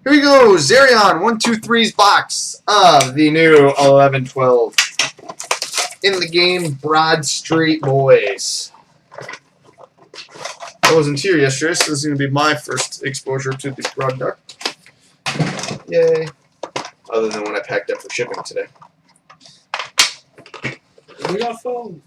Here we go, Xarion 1-2-3's box of the new 11-12 in the game Broad Street Boys. I wasn't here yesterday, so this is going to be my first exposure to the product. Yay. Other than when I packed up for shipping today. We got phone.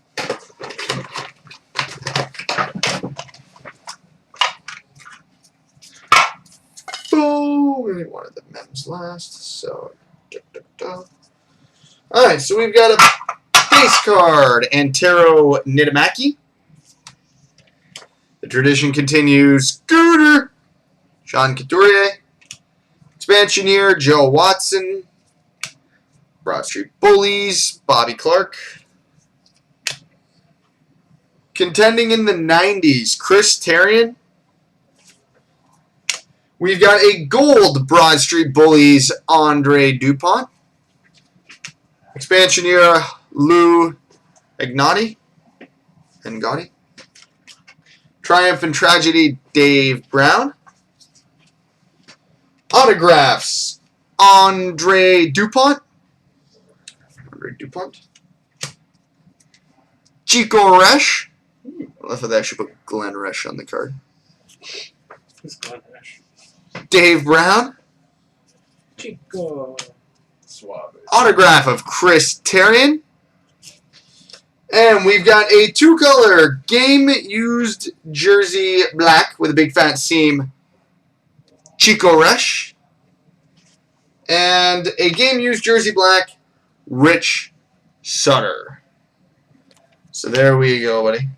Oh, we wanted the mems last, so. Alright, so we've got a base card, Antero Nitamaki. The tradition continues. Scooter, Sean Couturier. Expansion year, Joe Watson. Broad Street Bullies, Bobby Clark. Contending in the 90s, Chris Xarion. We've got a gold Broad Street Bullies, Andre Dupont. Expansion year, Lou Agnotti. Triumph and Tragedy, Dave Brown. Autographs, Andre Dupont. Chico Resch. I thought they actually put Glenn Resch on the card. Who's Glenn Resch? Dave Brown. Chico. Suave. Autograph of Chris Xarion. And we've got a two-color game-used jersey black with a big fat seam, Chico Resch. And a game-used jersey black, Rich Sutter. So there we go, buddy.